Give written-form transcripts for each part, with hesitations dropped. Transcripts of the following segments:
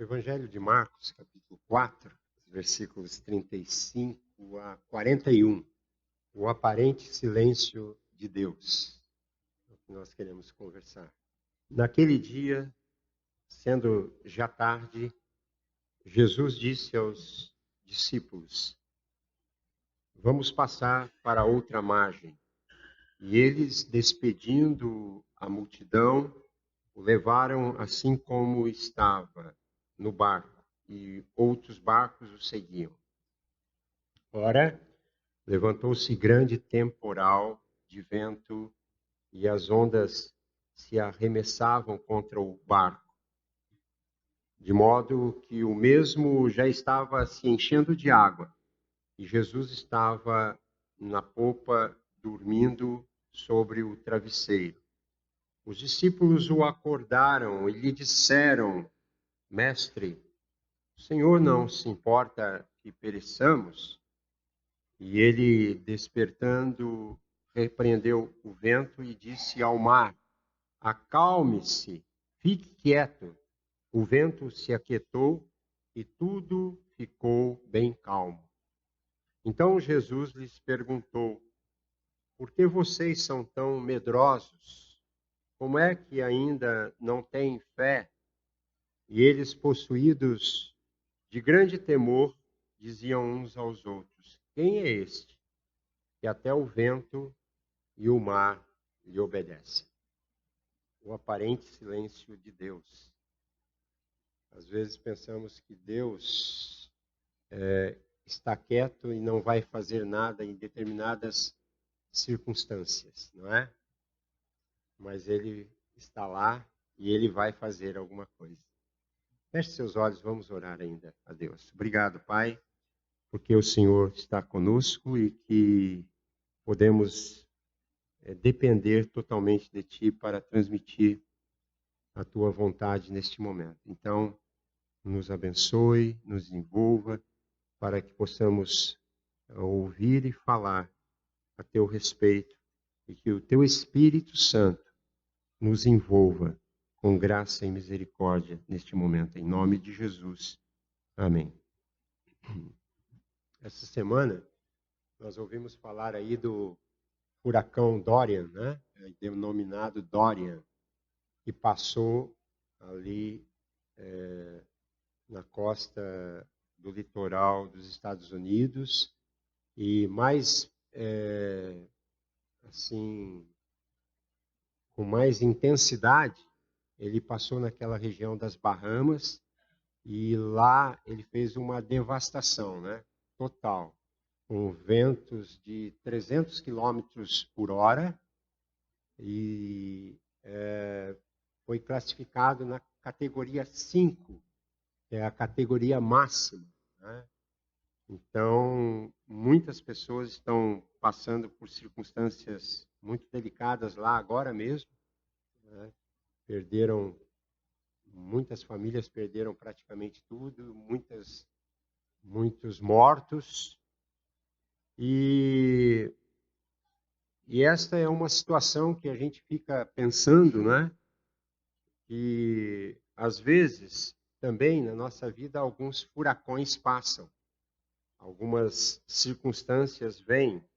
O Evangelho de Marcos, capítulo 4, versículos 35 a 41. O aparente silêncio de Deus. É o que nós queremos conversar. Naquele dia, sendo já tarde, Jesus disse aos discípulos: Vamos passar para outra margem. E eles, despedindo a multidão, o levaram assim como estava no barco, e outros barcos o seguiam. Ora, levantou-se grande temporal de vento e as ondas se arremessavam contra o barco, de modo que o mesmo já estava se enchendo de água. E Jesus estava na popa, dormindo sobre o travesseiro. Os discípulos o acordaram e lhe disseram: Mestre, o Senhor não se importa que pereçamos? E ele, despertando, repreendeu o vento e disse ao mar: Acalme-se, fique quieto. O vento se aquietou e tudo ficou bem calmo. Então Jesus lhes perguntou: Por que vocês são tão medrosos? Como é que ainda não têm fé? E eles, possuídos de grande temor, diziam uns aos outros: Quem é este, que até o vento e o mar lhe obedecem? O aparente silêncio de Deus. Às vezes pensamos que Deus está quieto e não vai fazer nada em determinadas circunstâncias, não é? Mas Ele está lá e Ele vai fazer alguma coisa. Feche seus olhos, vamos orar ainda a Deus. Obrigado, Pai, porque o Senhor está conosco e que podemos depender totalmente de Ti para transmitir a Tua vontade neste momento. Então, nos abençoe, nos envolva, para que possamos ouvir e falar a Teu respeito e que o Teu Espírito Santo nos envolva com graça e misericórdia neste momento, em nome de Jesus. Amém. Essa semana, nós ouvimos falar aí do furacão Dorian, né? Denominado Dorian, que passou ali na costa do litoral dos Estados Unidos e mais, assim, com mais intensidade, ele passou naquela região das Bahamas e lá ele fez uma devastação, né? Total, com ventos de 300 quilômetros por hora e foi classificado na categoria 5, que é a categoria máxima, né? Então, muitas pessoas estão passando por circunstâncias muito delicadas lá agora mesmo, né? Muitas famílias perderam praticamente tudo, muitos mortos. E esta é uma situação que a gente fica pensando, né? E às vezes também na nossa vida alguns furacões passam, algumas circunstâncias vêm,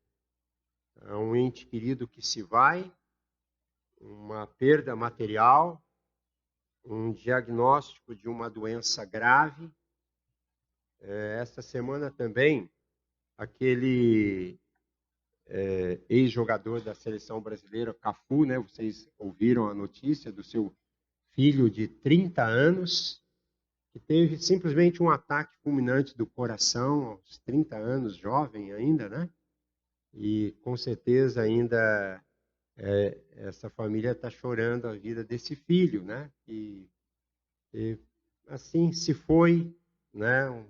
um ente querido que se vai, uma perda material, um diagnóstico de uma doença grave. Esta semana também, aquele ex-jogador da seleção brasileira, Cafu, né? Vocês ouviram a notícia do seu filho de 30 anos, que teve simplesmente um ataque fulminante do coração, aos 30 anos, jovem ainda, né? E com certeza ainda essa família está chorando a vida desse filho, né? E assim se foi, né? Um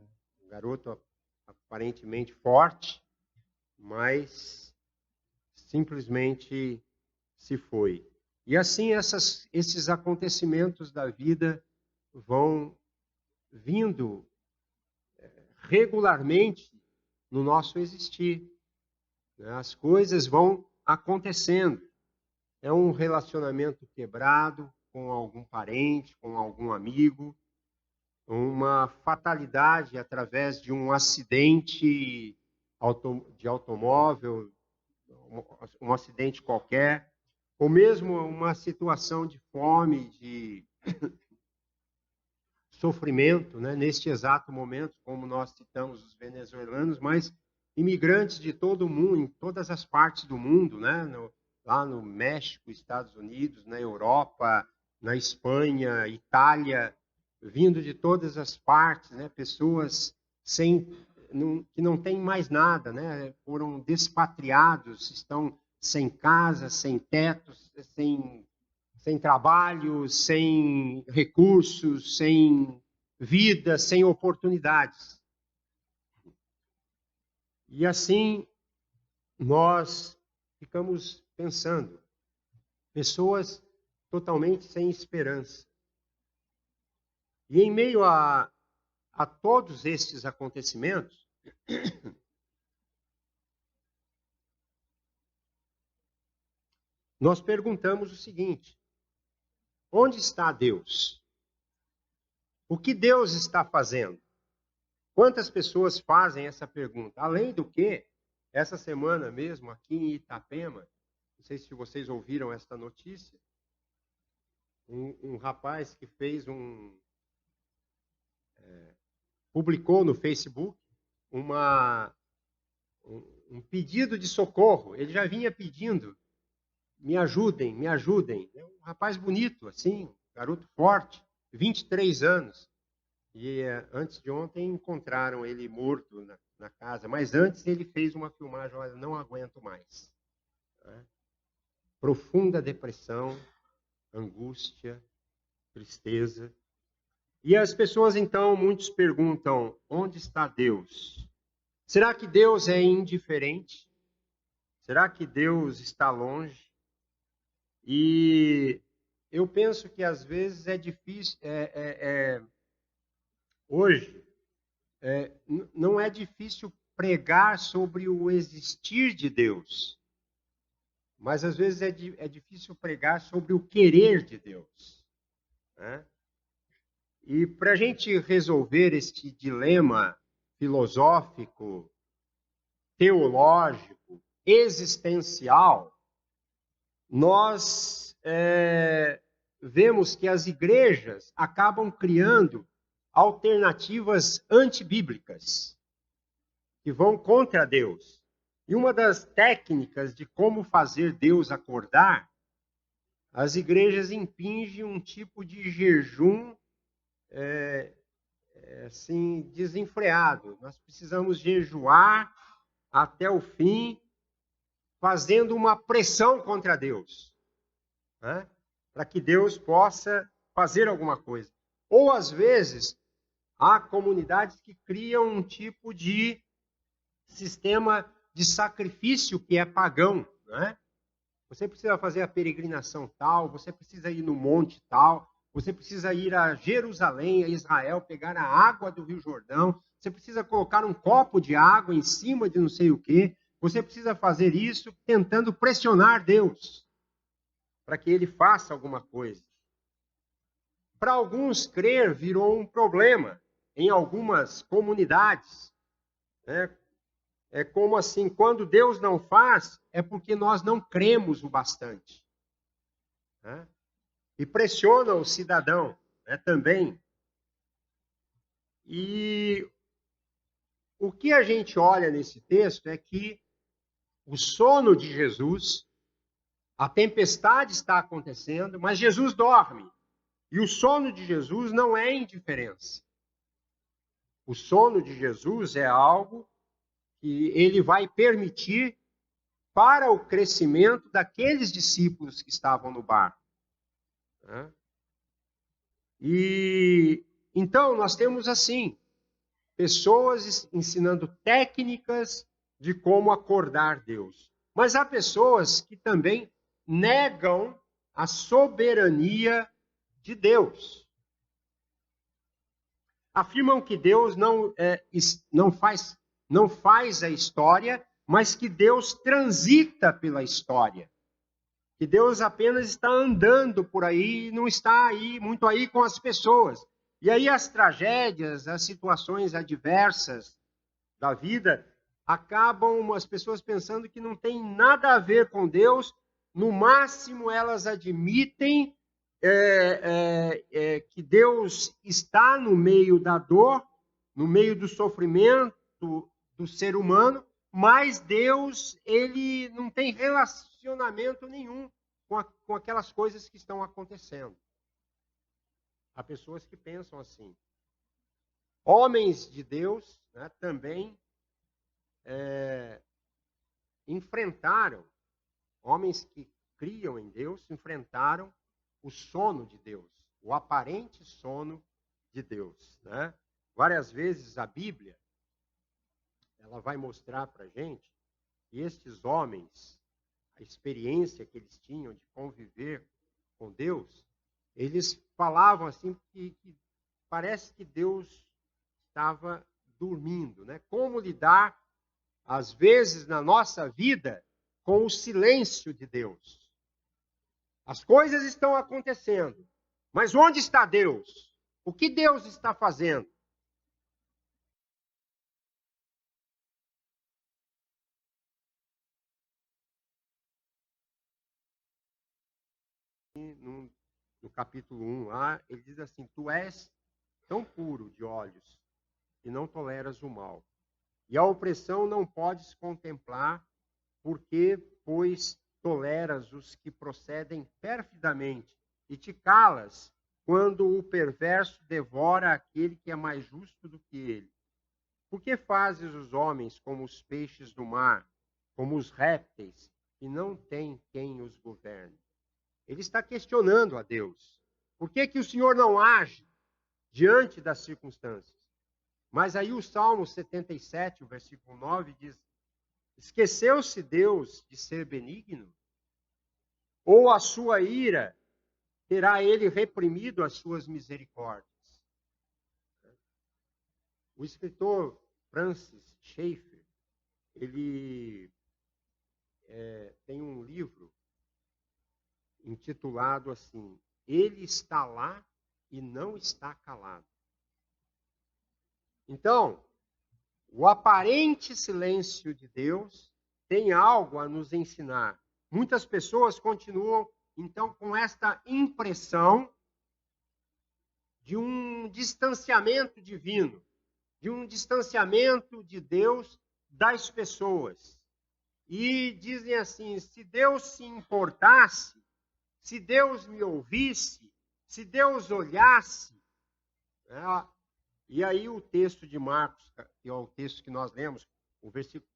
garoto aparentemente forte, mas simplesmente se foi. E assim esses acontecimentos da vida vão vindo regularmente no nosso existir. As coisas vão acontecendo. É um relacionamento quebrado com algum parente, com algum amigo. uma fatalidade através de um acidente de automóvel, um acidente qualquer, ou mesmo uma situação de fome, de sofrimento, né? Neste exato momento, como nós citamos os venezuelanos, mas imigrantes de todo o mundo, em todas as partes do mundo, né? Lá no México, Estados Unidos, na Europa, na Espanha, Itália, vindo de todas as partes, né? Pessoas que não têm mais nada, né? Foram despatriados, estão sem casa, sem tetos, sem trabalho, sem recursos, sem vida, sem oportunidades. E assim nós ficamos pensando, pessoas totalmente sem esperança. E em meio a todos estes acontecimentos, nós perguntamos o seguinte: onde está Deus? O que Deus está fazendo? Quantas pessoas fazem essa pergunta? Além do que, essa semana mesmo, aqui em Itapema, não sei se vocês ouviram esta notícia, um rapaz que fez publicou no Facebook um pedido de socorro. Ele já vinha pedindo, me ajudem, me ajudem. É um rapaz bonito, assim, um garoto forte, 23 anos. E antes de ontem encontraram ele morto na casa. Mas antes ele fez uma filmagem, olha, não aguento mais. Né? Profunda depressão, angústia, tristeza. E as pessoas, então, muitos perguntam, onde está Deus? Será que Deus é indiferente? Será que Deus está longe? E eu penso que às vezes é difícil, hoje, não é difícil pregar sobre o existir de Deus, mas às vezes é difícil pregar sobre o querer de Deus. Né? E para a gente resolver este dilema filosófico, teológico, existencial, nós vemos que as igrejas acabam criando alternativas antibíblicas, que vão contra Deus. E uma das técnicas de como fazer Deus acordar, as igrejas impingem um tipo de jejum assim, desenfreado. Nós precisamos jejuar até o fim, fazendo uma pressão contra Deus, né? Para que Deus possa fazer alguma coisa. Ou, às vezes, há comunidades que criam um tipo de sistema de sacrifício que é pagão, né? Você precisa fazer a peregrinação tal, você precisa ir no monte tal, você precisa ir a Jerusalém, a Israel, pegar a água do Rio Jordão, você precisa colocar um copo de água em cima de não sei o quê, você precisa fazer isso tentando pressionar Deus para que ele faça alguma coisa. Para alguns, crer virou um problema em algumas comunidades, né? É como assim, quando Deus não faz, é porque nós não cremos o bastante. Né? E pressiona o cidadão, né, também. E o que a gente olha nesse texto é que o sono de Jesus, a tempestade está acontecendo, mas Jesus dorme. E o sono de Jesus não é indiferença. O sono de Jesus é algo que ele vai permitir para o crescimento daqueles discípulos que estavam no barco. E então nós temos assim, pessoas ensinando técnicas de como acordar Deus. Mas há pessoas que também negam a soberania de Deus. Afirmam que Deus não faz a história, mas que Deus transita pela história. Que Deus apenas está andando por aí, não está aí muito aí com as pessoas. E aí as tragédias, as situações adversas da vida acabam as pessoas pensando que não tem nada a ver com Deus. No máximo, elas admitem que Deus está no meio da dor, no meio do sofrimento do ser humano, mas Deus, ele não tem relacionamento nenhum com aquelas coisas que estão acontecendo. Há pessoas que pensam assim. Homens de Deus, né, também enfrentaram, homens que criam em Deus, enfrentaram o sono de Deus, o aparente sono de Deus. Né? Várias vezes a Bíblia ela vai mostrar para a gente que estes homens, a experiência que eles tinham de conviver com Deus, eles falavam assim que parece que Deus estava dormindo. Né? Como lidar, às vezes, na nossa vida, com o silêncio de Deus. As coisas estão acontecendo, mas onde está Deus? O que Deus está fazendo? No capítulo 1 lá, ele diz assim: tu és tão puro de olhos que não toleras o mal. E a opressão não podes contemplar, porque, pois, toleras os que procedem perfidamente e te calas quando o perverso devora aquele que é mais justo do que ele. Por que fazes os homens como os peixes do mar, como os répteis, que não têm quem os governe? Ele está questionando a Deus. Por que o Senhor não age diante das circunstâncias? Mas aí o Salmo 77, o versículo 9, diz: esqueceu-se Deus de ser benigno? Ou a sua ira terá ele reprimido as suas misericórdias? O escritor Francis Schaeffer, ele tem um livro intitulado assim: Ele está lá e não está calado. Então, o aparente silêncio de Deus tem algo a nos ensinar. Muitas pessoas continuam, então, com esta impressão de um distanciamento divino, de um distanciamento de Deus das pessoas. E dizem assim: se Deus se importasse, se Deus me ouvisse, se Deus olhasse. Né? E aí o texto de Marcos, que é o texto que nós lemos,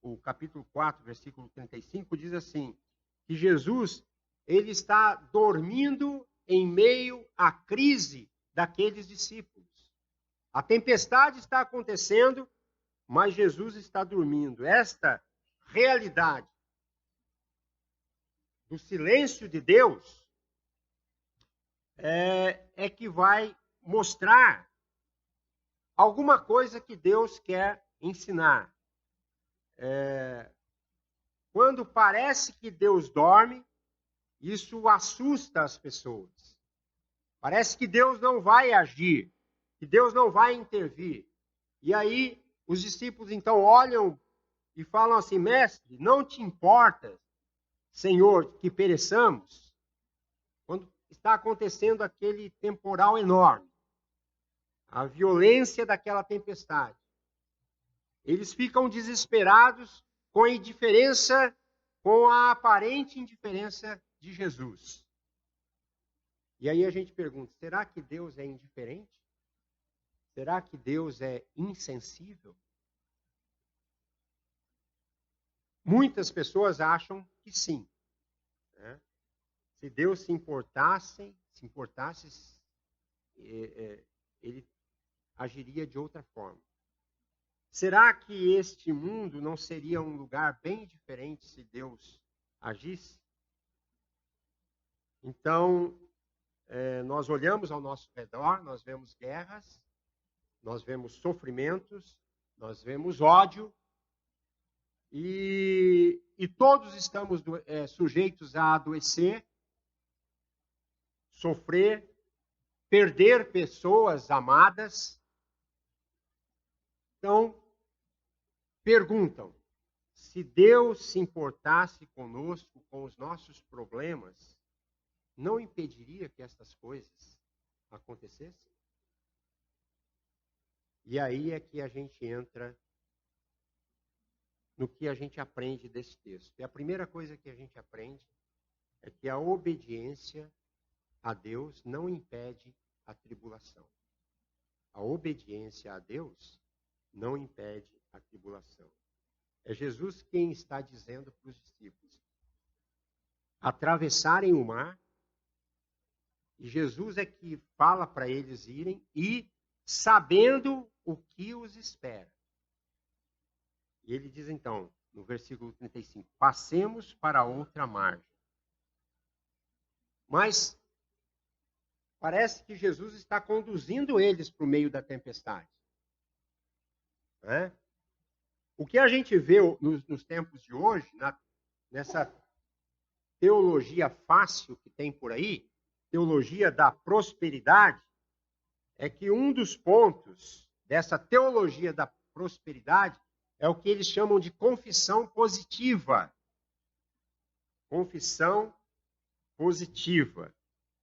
o capítulo 4, versículo 35, diz assim, que Jesus ele está dormindo em meio à crise daqueles discípulos. A tempestade está acontecendo, mas Jesus está dormindo. Esta realidade do silêncio de Deus é que vai mostrar alguma coisa que Deus quer ensinar. Quando parece que Deus dorme, isso assusta as pessoas. Parece que Deus não vai agir, que Deus não vai intervir. E aí os discípulos então olham e falam assim: mestre, não te importa, Senhor, que pereçamos? Quando está acontecendo aquele temporal enorme, a violência daquela tempestade. Eles ficam desesperados com a indiferença, com a aparente indiferença de Jesus. E aí a gente pergunta: será que Deus é indiferente? Será que Deus é insensível? Muitas pessoas acham que sim. Né? Se Deus se importasse, ele agiria de outra forma. Será que este mundo não seria um lugar bem diferente se Deus agisse? Então, nós olhamos ao nosso redor, nós vemos guerras, nós vemos sofrimentos, nós vemos ódio, e todos estamos sujeitos a adoecer, sofrer, perder pessoas amadas. Então, perguntam, se Deus se importasse conosco, com os nossos problemas, não impediria que essas coisas acontecessem? E aí é que a gente entra no que a gente aprende desse texto. E a primeira coisa que a gente aprende é que a obediência a Deus não impede a tribulação. A obediência a Deus não impede a tribulação. É Jesus quem está dizendo para os discípulos atravessarem o mar, e Jesus é que fala para eles irem e sabendo o que os espera. E ele diz então, no versículo 35, passemos para outra margem. Mas parece que Jesus está conduzindo eles para o meio da tempestade. Né? O que a gente vê nos tempos de hoje, nessa teologia fácil que tem por aí, teologia da prosperidade, é que um dos pontos dessa teologia da prosperidade é o que eles chamam de confissão positiva. Confissão positiva.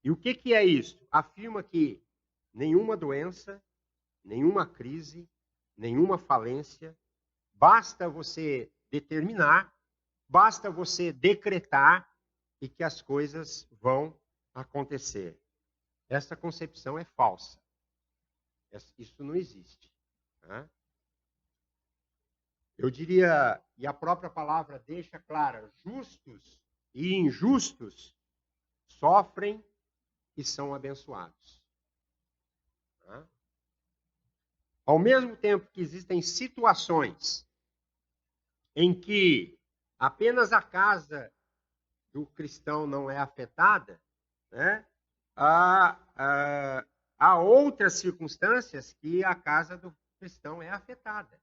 E o que é isso? Afirma que nenhuma doença, nenhuma crise, nenhuma falência, basta você determinar, basta você decretar e que as coisas vão acontecer. Essa concepção é falsa. Isso não existe. Né? Eu diria, e a própria palavra deixa clara, justos e injustos sofrem e são abençoados. Né? Ao mesmo tempo que existem situações em que apenas a casa do cristão não é afetada, né? Há outras circunstâncias que a casa do cristão é afetada.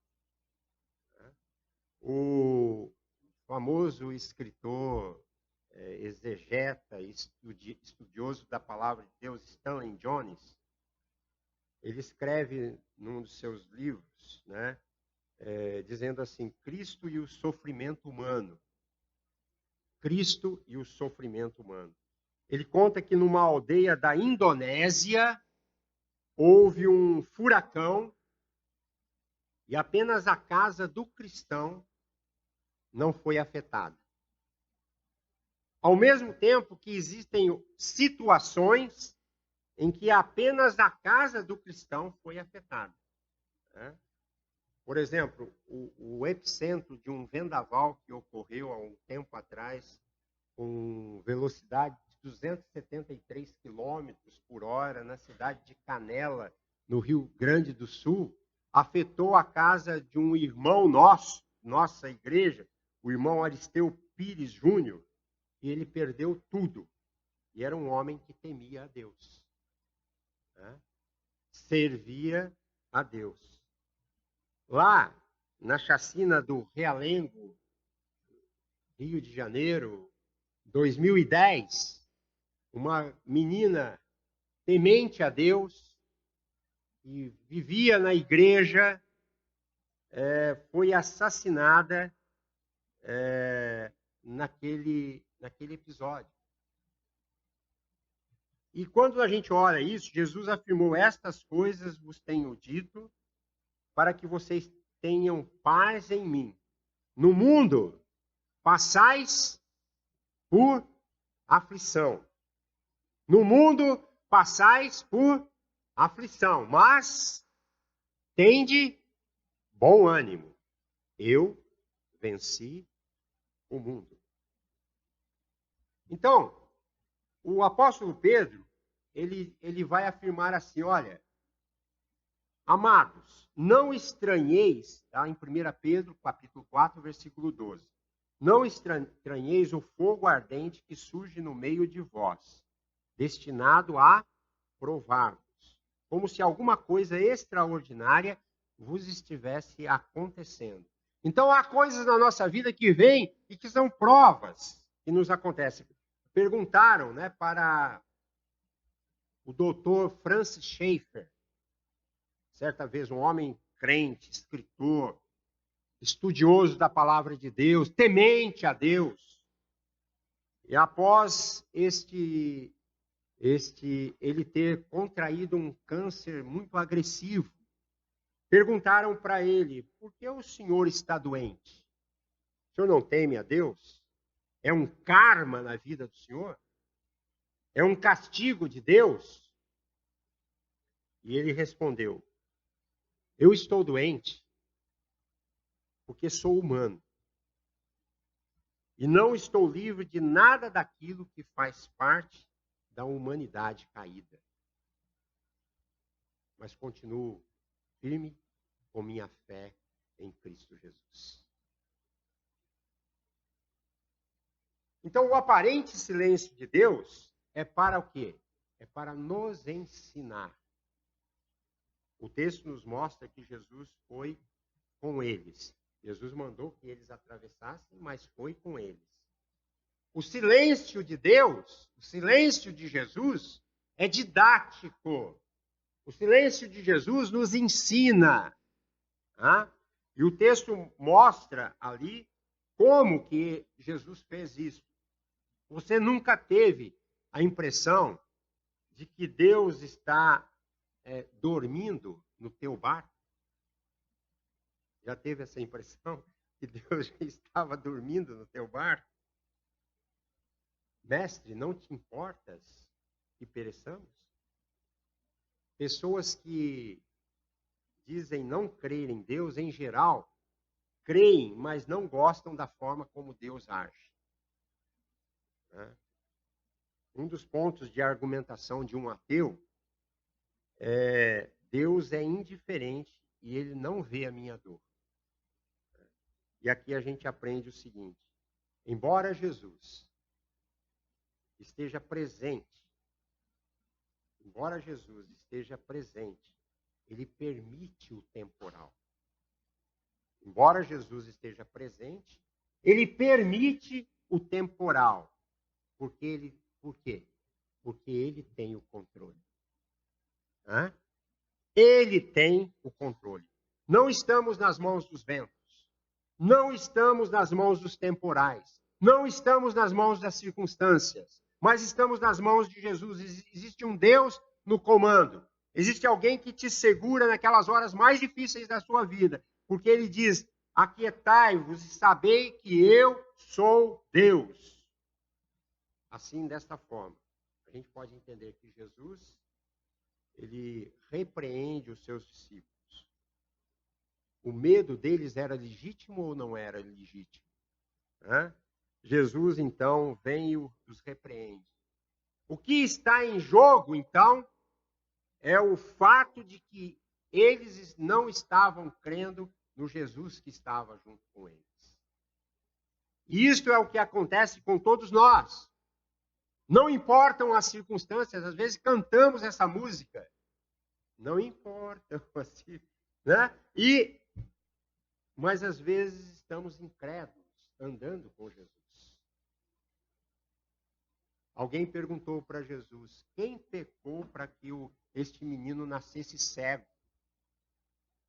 O famoso escritor, exegeta, estudioso da palavra de Deus, Stanley Jones, ele escreve num dos seus livros, né, dizendo assim, Cristo e o sofrimento humano. Cristo e o sofrimento humano. Ele conta que numa aldeia da Indonésia houve um furacão e apenas a casa do cristão não foi afetada. Ao mesmo tempo que existem situações em que apenas a casa do cristão foi afetada. Né? Por exemplo, o epicentro de um vendaval que ocorreu há um tempo atrás, com velocidade de 273 quilômetros por hora, na cidade de Canela, no Rio Grande do Sul, afetou a casa de um irmão nosso, nossa igreja, o irmão Aristeu Pires Júnior, e ele perdeu tudo. E era um homem que temia a Deus. Né? Servia a Deus. Lá, na chacina do Realengo, Rio de Janeiro, 2010, uma menina temente a Deus e vivia na igreja, foi assassinada naquele episódio. E quando a gente olha isso, Jesus afirmou, estas coisas vos tenho dito, para que vocês tenham paz em mim. No mundo, passais por aflição. No mundo, passais por aflição, mas tende bom ânimo. Eu venci o mundo. Então, o apóstolo Pedro, ele vai afirmar assim, olha, amados, não estranheis, tá? Em 1 Pedro, capítulo 4, versículo 12. Não estranheis o fogo ardente que surge no meio de vós, destinado a provar-vos, como se alguma coisa extraordinária vos estivesse acontecendo. Então, há coisas na nossa vida que vêm e que são provas que nos acontecem. Perguntaram, né, para O doutor Francis Schaeffer, certa vez um homem crente, escritor, estudioso da palavra de Deus, temente a Deus, e após ele ter contraído um câncer muito agressivo, perguntaram para ele: por que o senhor está doente? O senhor não teme a Deus? É um karma na vida do senhor? É um castigo de Deus? E ele respondeu: eu estou doente porque sou humano. E não estou livre de nada daquilo que faz parte da humanidade caída. Mas continuo firme com minha fé em Cristo Jesus. Então, o aparente silêncio de Deus é para o quê? É para nos ensinar. O texto nos mostra que Jesus foi com eles. Jesus mandou que eles atravessassem, mas foi com eles. O silêncio de Deus, o silêncio de Jesus, é didático. O silêncio de Jesus nos ensina. Tá? E o texto mostra ali como que Jesus fez isso. Você nunca teve a impressão de que Deus está dormindo no teu barco? Já teve essa impressão que Deus já estava dormindo no teu barco? Mestre, não te importas que pereçamos? Pessoas que dizem não crer em Deus, em geral, creem, mas não gostam da forma como Deus age. Um dos pontos de argumentação de um ateu é: Deus é indiferente e ele não vê a minha dor. E aqui a gente aprende o seguinte: embora Jesus esteja presente, ele permite o temporal. Embora Jesus esteja presente, ele permite o temporal. Por quê? Porque ele tem o controle. Ele tem o controle. Não estamos nas mãos dos ventos. Não estamos nas mãos dos temporais. Não estamos nas mãos das circunstâncias. Mas estamos nas mãos de Jesus. Existe um Deus no comando. Existe alguém que te segura naquelas horas mais difíceis da sua vida. Porque ele diz: aquietai-vos e sabei que eu sou Deus. Assim, desta forma, a gente pode entender que Jesus, ele repreende os seus discípulos. O medo deles era legítimo ou não era legítimo? Jesus, então, vem e os repreende. O que está em jogo, então, é o fato de que eles não estavam crendo no Jesus que estava junto com eles. E isso é o que acontece com todos nós. Não importam as circunstâncias, às vezes cantamos essa música. Não importam, assim, né? Mas às vezes estamos incrédulos, andando com Jesus. Alguém perguntou para Jesus: quem pecou para que este menino nascesse cego?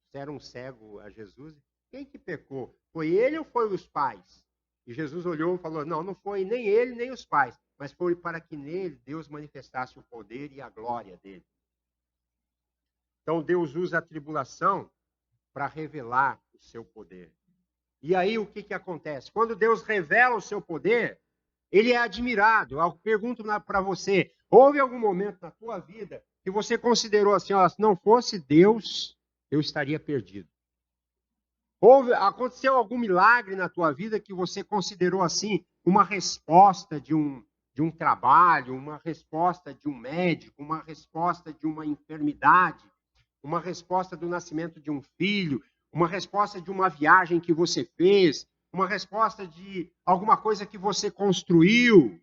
Disseram cego a Jesus. Quem que pecou? Foi ele ou foi os pais? E Jesus olhou e falou: não foi nem ele nem os pais, mas foi para que nele Deus manifestasse o poder e a glória dele. Então Deus usa a tribulação para revelar o seu poder. E aí o que acontece? Quando Deus revela o seu poder, ele é admirado. Eu pergunto para você: houve algum momento na tua vida que você considerou assim: se não fosse Deus, eu estaria perdido? Aconteceu algum milagre na tua vida que você considerou assim uma resposta de um trabalho, uma resposta de um médico, uma resposta de uma enfermidade, uma resposta do nascimento de um filho, uma resposta de uma viagem que você fez, uma resposta de alguma coisa que você construiu?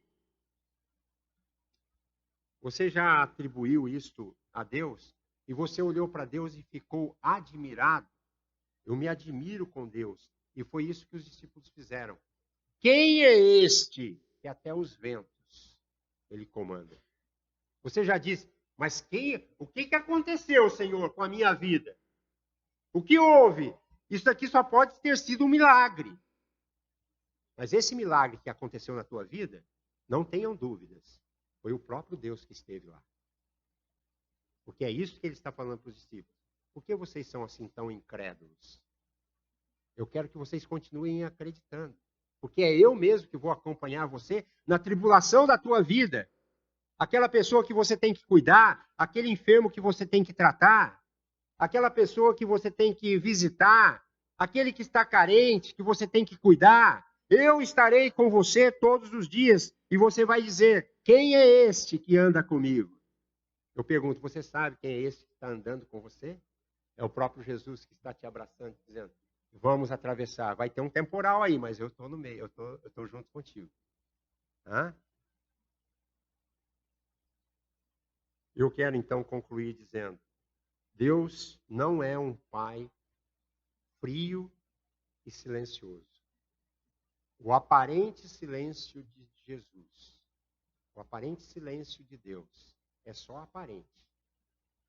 Você já atribuiu isto a Deus? E você olhou para Deus e ficou admirado? Eu me admiro com Deus. E foi isso que os discípulos fizeram. Quem é este que até os ventos ele comanda? Você já disse: Mas o que aconteceu, Senhor, com a minha vida? O que houve? Isso aqui só pode ter sido um milagre. Mas esse milagre que aconteceu na tua vida, não tenham dúvidas, foi o próprio Deus que esteve lá. Porque é isso que ele está falando para os discípulos. Por que vocês são assim tão incrédulos? Eu quero que vocês continuem acreditando. Porque é eu mesmo que vou acompanhar você na tribulação da tua vida. Aquela pessoa que você tem que cuidar, aquele enfermo que você tem que tratar, aquela pessoa que você tem que visitar, aquele que está carente, que você tem que cuidar. Eu estarei com você todos os dias e você vai dizer: quem é este que anda comigo? Eu pergunto: você sabe quem é esse que está andando com você? É o próprio Jesus que está te abraçando, dizendo: vamos atravessar. Vai ter um temporal aí, mas eu estou no meio, eu estou junto contigo. Hã? Eu quero então concluir dizendo: Deus não é um pai frio e silencioso. O aparente silêncio de Jesus, o aparente silêncio de Deus, é só aparente,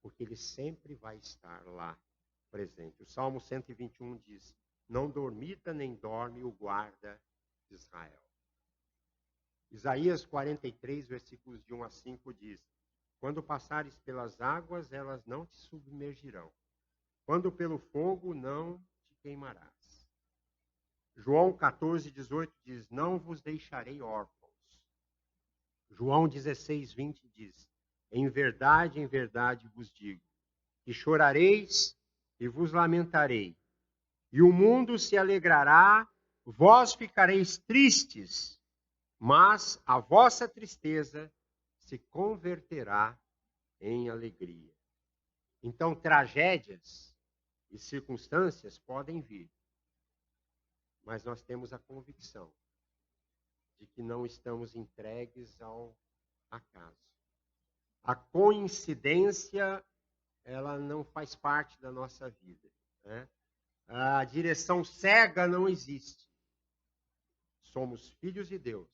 porque ele sempre vai estar lá presente. O Salmo 121 diz: não dormita nem dorme o guarda de Israel. Isaías 43, versículos de 1 a 5 diz: quando passares pelas águas, elas não te submergirão. Quando pelo fogo, não te queimarás. João 14, 18 diz: não vos deixarei órfãos. João 16, 20 diz: em verdade vos digo, que chorareis e vos lamentarei, e o mundo se alegrará, vós ficareis tristes, mas a vossa tristeza se converterá em alegria. Então, tragédias e circunstâncias podem vir, mas nós temos a convicção de que não estamos entregues ao acaso. A coincidência, ela não faz parte da nossa vida, né? A direção cega não existe. Somos filhos de Deus.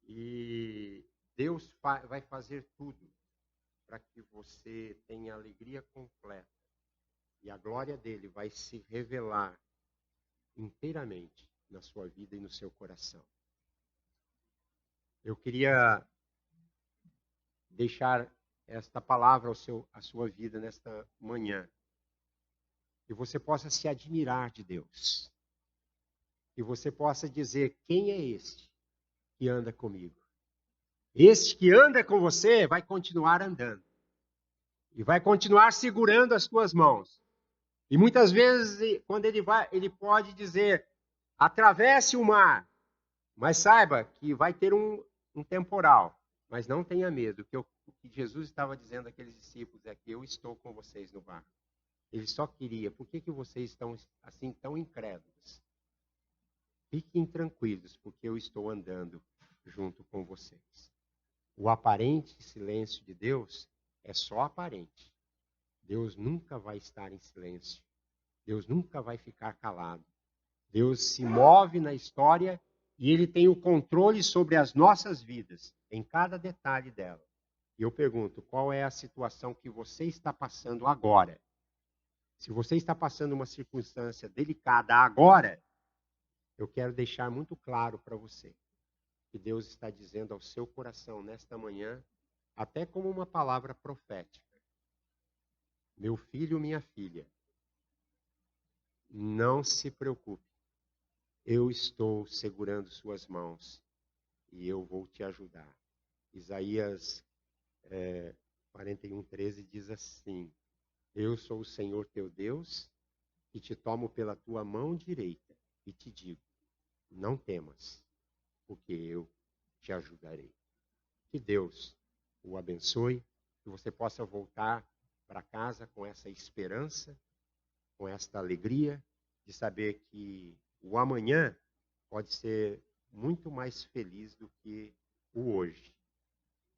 E Deus vai fazer tudo para que você tenha alegria completa. E a glória dele vai se revelar inteiramente na sua vida e no seu coração. Eu queria deixar esta palavra à sua vida nesta manhã. Que você possa se admirar de Deus. Que você possa dizer: quem é este que anda comigo? Este que anda com você vai continuar andando. E vai continuar segurando as tuas mãos. E muitas vezes, quando ele pode dizer: atravesse o mar. Mas saiba que vai ter um temporal. Mas não tenha medo. O que Jesus estava dizendo àqueles discípulos é que eu estou com vocês no barco. Ele só queria. Por que vocês estão assim tão incrédulos? Fiquem tranquilos, porque eu estou andando junto com vocês. O aparente silêncio de Deus é só aparente. Deus nunca vai estar em silêncio. Deus nunca vai ficar calado. Deus se move na história e ele tem o controle sobre as nossas vidas, em cada detalhe dela. E eu pergunto: qual é a situação que você está passando agora? Se você está passando uma circunstância delicada agora, eu quero deixar muito claro para você que Deus está dizendo ao seu coração nesta manhã, até como uma palavra profética: meu filho, minha filha, não se preocupe. Eu estou segurando suas mãos e eu vou te ajudar. Isaías 41:13 diz assim: eu sou o Senhor teu Deus, que te tomo pela tua mão direita e te digo: não temas, porque eu te ajudarei. Que Deus o abençoe, que você possa voltar para casa com essa esperança, com esta alegria de saber que o amanhã pode ser muito mais feliz do que o hoje.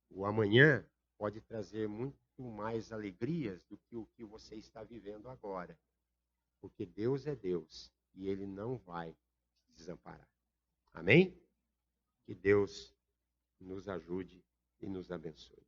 O amanhã pode trazer muito mais alegrias do que o que você está vivendo agora. Porque Deus é Deus e Ele não vai te desamparar. Amém? Que Deus nos ajude e nos abençoe.